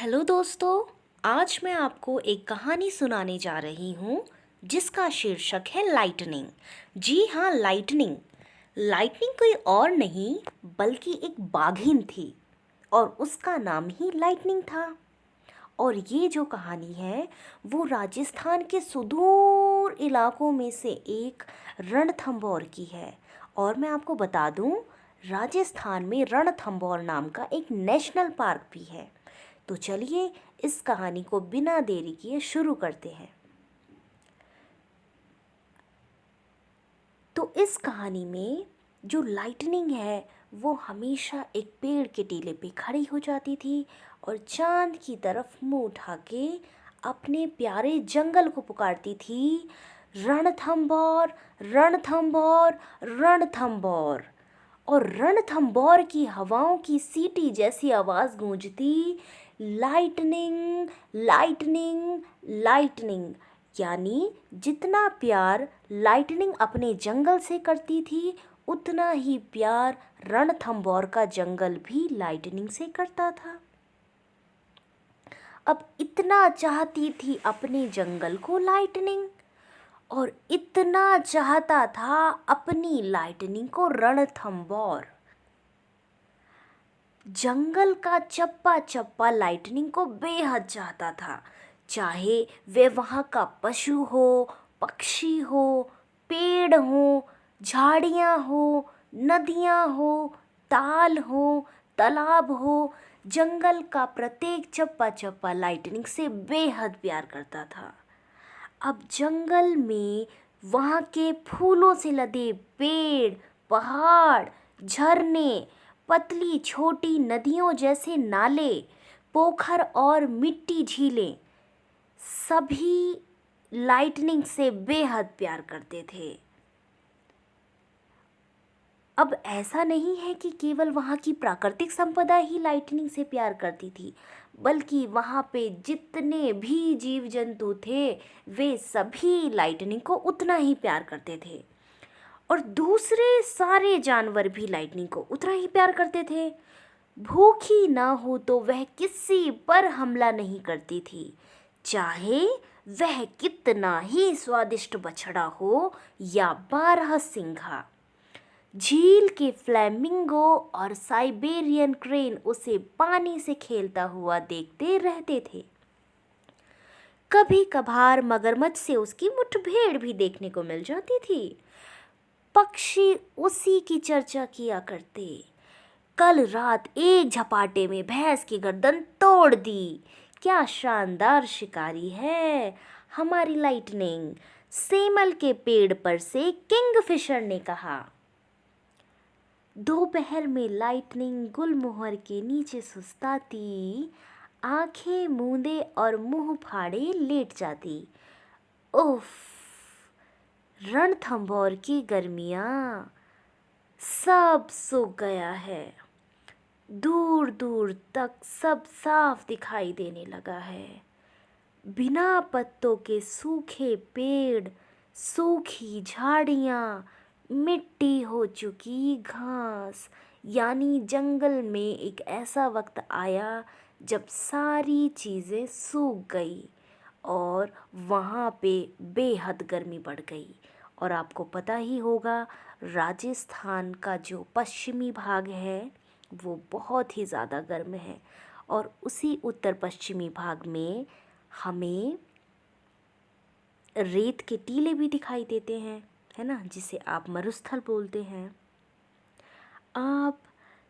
Hello दोस्तों। आज मैं आपको एक कहानी सुनाने जा रही हूँ जिसका शीर्षक है लाइटनिंग। जी हाँ, लाइटनिंग। लाइटनिंग कोई और नहीं बल्कि एक बाघिन थी और उसका नाम ही लाइटनिंग था। और ये जो कहानी है वो राजस्थान के सुदूर इलाकों में से एक रणथंभौर की है। और मैं आपको बता दूं, राजस्थान में रणथंभौर नाम का एक नेशनल पार्क भी है। तो चलिए इस कहानी को बिना देरी किए शुरू करते हैं। तो इस कहानी में जो लाइटनिंग है वो हमेशा एक पेड़ के टीले पे खड़ी हो जाती थी और चांद की तरफ मुंह उठा के अपने प्यारे जंगल को पुकारती थी, रणथंभौर रणथंभौर रणथंभौर। और रणथंभौर की हवाओं की सीटी जैसी आवाज़ गूंजती, लाइटनिंग लाइटनिंग लाइटनिंग। यानी जितना प्यार लाइटनिंग अपने जंगल से करती थी उतना ही प्यार रणथंभौर का जंगल भी लाइटनिंग से करता था। अब इतना चाहती थी अपने जंगल को लाइटनिंग, और इतना चाहता था अपनी लाइटनिंग को रणथंभौर। जंगल का चप्पा चप्पा लाइटनिंग को बेहद चाहता था, चाहे वे वहाँ का पशु हो, पक्षी हो, पेड़ हो, झाड़ियाँ हो, नदियाँ हो, ताल हो, तालाब हो। जंगल का प्रत्येक चप्पा चप्पा लाइटनिंग से बेहद प्यार करता था। अब जंगल में वहाँ के फूलों से लदे पेड़, पहाड़, झरने, पतली छोटी नदियों जैसे नाले, पोखर और मिट्टी झीलें सभी लाइटनिंग से बेहद प्यार करते थे। अब ऐसा नहीं है कि केवल वहाँ की प्राकृतिक संपदा ही लाइटनिंग से प्यार करती थी, बल्कि वहाँ पे जितने भी जीव जंतु थे वे सभी लाइटनिंग को उतना ही प्यार करते थे। और दूसरे सारे जानवर भी लाइटनिंग को उतना ही प्यार करते थे। भूखी ना हो तो वह किसी पर हमला नहीं करती थी, चाहे वह कितना ही स्वादिष्ट बछड़ा हो या 12 सिंघा। झील के फ्लेमिंगो और साइबेरियन क्रेन उसे पानी से खेलता हुआ देखते रहते थे। कभी कभार मगरमच्छ से उसकी मुठभेड़ भी देखने को मिल जाती थी। पक्षी उसी की चर्चा किया करते, कल रात एक झपाटे में भैंस की गर्दन तोड़ दी। क्या शानदार शिकारी है हमारी लाइटनिंग, सेमल के पेड़ पर से किंगफिशर ने कहा। दोपहर में लाइटनिंग गुलमोहर के नीचे सुस्ताती, आंखें मूंदे और मुंह फाड़े लेट जाती। उफ, रणथंभौर की गर्मियाँ, सब सूख गया है। दूर दूर तक सब साफ दिखाई देने लगा है। बिना पत्तों के सूखे पेड़, सूखी झाड़ियाँ, मिट्टी हो चुकी घास। यानी जंगल में एक ऐसा वक्त आया जब सारी चीज़ें सूख गई और वहाँ पे बेहद गर्मी बढ़ गई। और आपको पता ही होगा, राजस्थान का जो पश्चिमी भाग है वो बहुत ही ज़्यादा गर्म है, और उसी उत्तर पश्चिमी भाग में हमें रेत के टीले भी दिखाई देते हैं, है ना, जिसे आप मरुस्थल बोलते हैं। आप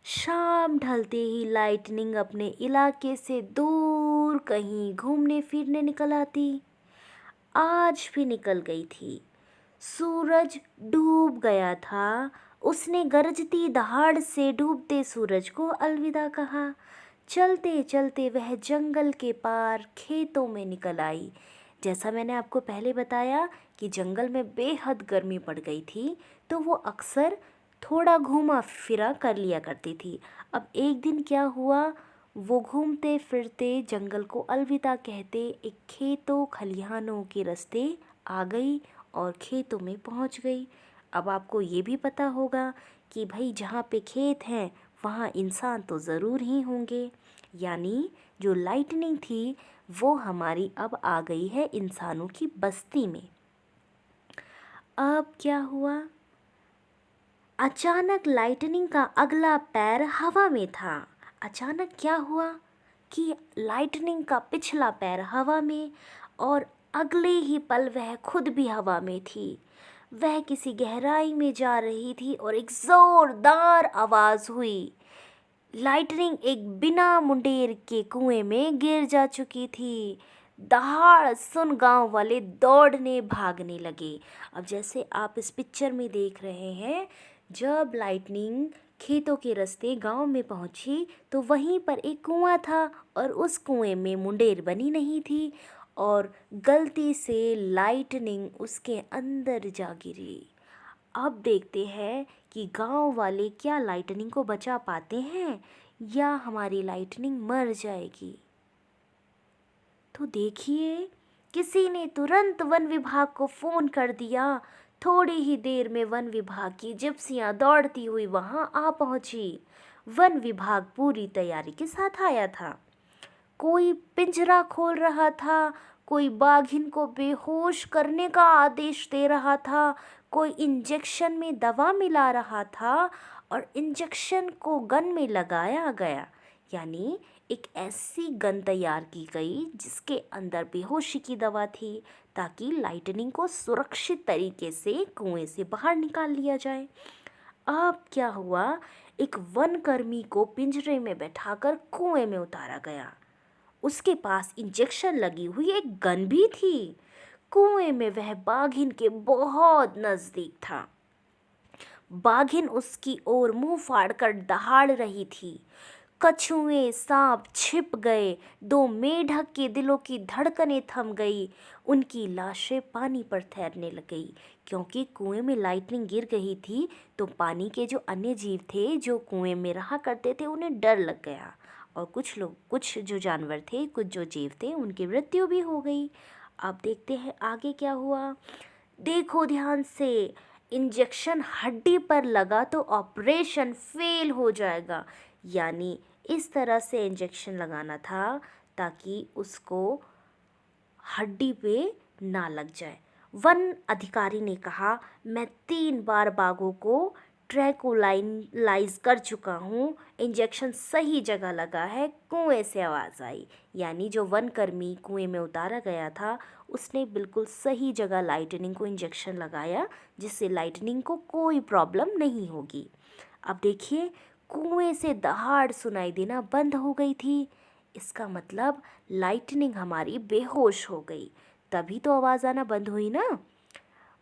शाम ढलते ही लाइटनिंग अपने इलाके से दूर कहीं घूमने फिरने निकल आती। आज भी निकल गई थी। सूरज डूब गया था। उसने गरजती दहाड़ से डूबते सूरज को अलविदा कहा। चलते चलते वह जंगल के पार खेतों में निकल आई। जैसा मैंने आपको पहले बताया कि जंगल में बेहद गर्मी पड़ गई थी, तो वो अक्सर थोड़ा घूमा फिरा कर लिया करती थी। अब एक दिन क्या हुआ, वो घूमते फिरते जंगल को अलविदा कहते एक खेतों खलिहानों के रास्ते आ गई और खेतों में पहुंच गई। अब आपको ये भी पता होगा कि भाई जहाँ पे खेत हैं वहाँ इंसान तो ज़रूर ही होंगे। यानी जो लाइटनिंग थी वो हमारी अब आ गई है इंसानों की बस्ती में। अब क्या हुआ? अचानक लाइटनिंग का अगला पैर हवा में था। अचानक क्या हुआ कि लाइटनिंग का पिछला पैर हवा में और अगले ही पल वह खुद भी हवा में थी। वह किसी गहराई में जा रही थी और एक जोरदार आवाज हुई। लाइटनिंग एक बिना मुंडेर के कुएं में गिर जा चुकी थी। दहाड़ सुन गांव वाले दौड़ने भागने लगे। अब जैसे आप इस पिक्चर में देख रहे हैं, जब लाइटनिंग खेतों के रास्ते गांव में पहुंची तो वहीं पर एक कुआं था और उस कुएं में मुंडेर बनी नहीं थी और गलती से लाइटनिंग उसके अंदर जा गिरी। अब देखते हैं कि गांव वाले क्या लाइटनिंग को बचा पाते हैं या हमारी लाइटनिंग मर जाएगी। तो देखिए, किसी ने तुरंत वन विभाग को फोन कर दिया। थोड़ी ही देर में वन विभाग की जिप्सियां दौड़ती हुई वहां आ पहुंची। वन विभाग पूरी तैयारी के साथ आया था। कोई पिंजरा खोल रहा था, कोई बाघिन को बेहोश करने का आदेश दे रहा था, कोई इंजेक्शन में दवा मिला रहा था और इंजेक्शन को गन में लगाया गया। यानी एक ऐसी गन तैयार की गई जिसके अंदर बेहोशी की दवा थी ताकि लाइटनिंग को सुरक्षित तरीके से कुएं से बाहर निकाल लिया जाए। अब क्या हुआ? एक वन कर्मी को पिंजरे में बैठाकर कुएं में उतारा गया। उसके पास इंजेक्शन लगी हुई एक गन भी थी। कुएं में वह बाघिन के बहुत नजदीक था। बाघिन उसकी ओर मुंह फाड़कर दहाड़ रही थी। कछुए सांप छिप गए। दो मेढक के दिलों की धड़कनें थम गई। उनकी लाशें पानी पर तैरने लग गई। क्योंकि कुएं में लाइटनिंग गिर गई थी तो पानी के जो अन्य जीव थे जो कुएं में रहा करते थे उन्हें डर लग गया और कुछ जो जानवर थे, कुछ जो जीव थे, उनकी मृत्यु भी हो गई। अब देखते हैं आगे क्या हुआ। देखो ध्यान से, इंजेक्शन हड्डी पर लगा तो ऑपरेशन फेल हो जाएगा। यानी इस तरह से इंजेक्शन लगाना था ताकि उसको हड्डी पे ना लग जाए। वन अधिकारी ने कहा, मैं 3 बार बाघों को ट्रैंकुलाइज कर चुका हूँ। इंजेक्शन सही जगह लगा है। कुएं से आवाज़ आई। यानी जो वन कर्मी कुएं में उतारा गया था उसने बिल्कुल सही जगह लाइटनिंग को इंजेक्शन लगाया जिससे लाइटनिंग को कोई प्रॉब्लम नहीं होगी। अब देखिए, कुएं से दहाड़ सुनाई देना बंद हो गई थी। इसका मतलब लाइटनिंग हमारी बेहोश हो गई, तभी तो आवाज़ आना बंद हुई ना।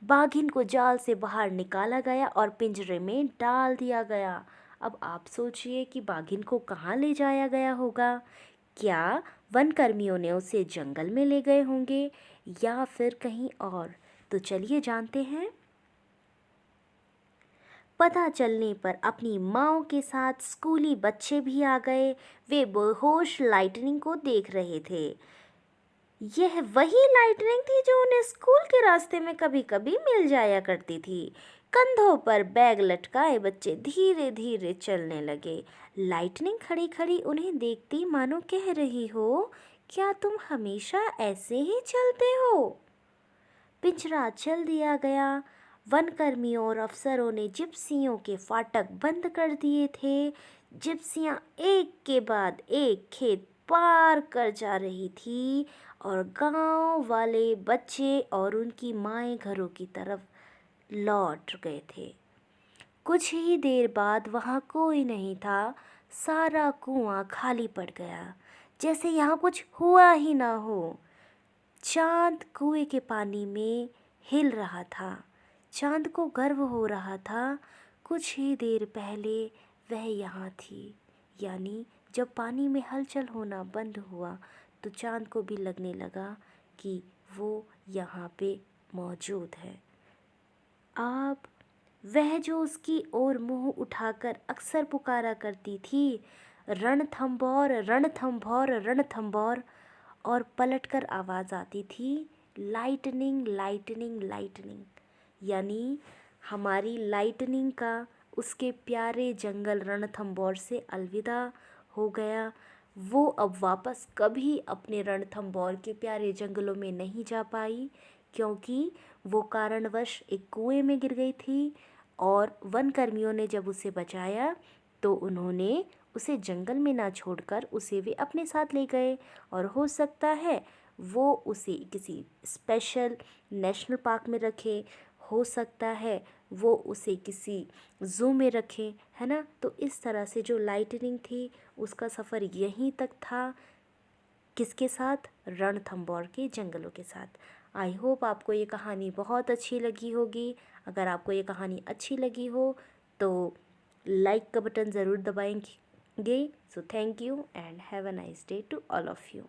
बाघिन को जाल से बाहर निकाला गया और पिंजरे में डाल दिया गया। अब आप सोचिए कि बाघिन को कहाँ ले जाया गया होगा। क्या वन कर्मियों ने उसे जंगल में ले गए होंगे या फिर कहीं और? तो चलिए जानते हैं। पता चलने पर अपनी माँओं के साथ स्कूली बच्चे भी आ गए। वे बेहोश लाइटनिंग को देख रहे थे। यह वही लाइटनिंग थी जो उन्हें स्कूल के रास्ते में कभी कभी मिल जाया करती थी। कंधों पर बैग लटकाए बच्चे धीरे धीरे चलने लगे। लाइटनिंग खड़ी खड़ी उन्हें देखती मानो कह रही हो, क्या तुम हमेशा ऐसे ही चलते हो? पिंजरा चल दिया गया। वनकर्मियों और अफसरों ने जिप्सियों के फाटक बंद कर दिए थे। जिप्सियां एक के बाद एक खेत पार कर जा रही थी और गांव वाले बच्चे और उनकी माएँ घरों की तरफ लौट गए थे। कुछ ही देर बाद वहाँ कोई नहीं था। सारा कुआं खाली पड़ गया, जैसे यहाँ कुछ हुआ ही ना हो। चांद कुएं के पानी में हिल रहा था। चांद को गर्व हो रहा था, कुछ ही देर पहले वह यहाँ थी। यानी जब पानी में हलचल होना बंद हुआ तो चांद को भी लगने लगा कि वो यहाँ पे मौजूद है। अब वह जो उसकी ओर मुंह उठाकर अक्सर पुकारा करती थी, रणथंभौर रणथंभौर रणथंभौर, और पलटकर आवाज़ आती थी, लाइटनिंग लाइटनिंग लाइटनिंग। यानी हमारी लाइटनिंग का उसके प्यारे जंगल रणथंभौर से अलविदा हो गया। वो अब वापस कभी अपने रणथंभौर के प्यारे जंगलों में नहीं जा पाई, क्योंकि वो कारणवश एक कुएं में गिर गई थी। और वन कर्मियों ने जब उसे बचाया तो उन्होंने उसे जंगल में ना छोड़कर उसे वे अपने साथ ले गए। और हो सकता है वो उसे किसी स्पेशल नेशनल पार्क में रखे, हो सकता है वो उसे किसी ज़ू में रखें, है ना। तो इस तरह से जो लाइटनिंग थी उसका सफ़र यहीं तक था, किसके साथ? रणथंभौर के जंगलों के साथ। आई होप आपको ये कहानी बहुत अच्छी लगी होगी। अगर आपको ये कहानी अच्छी लगी हो तो लाइक का बटन ज़रूर दबाएंगे। So thank you and have a nice day to all of you.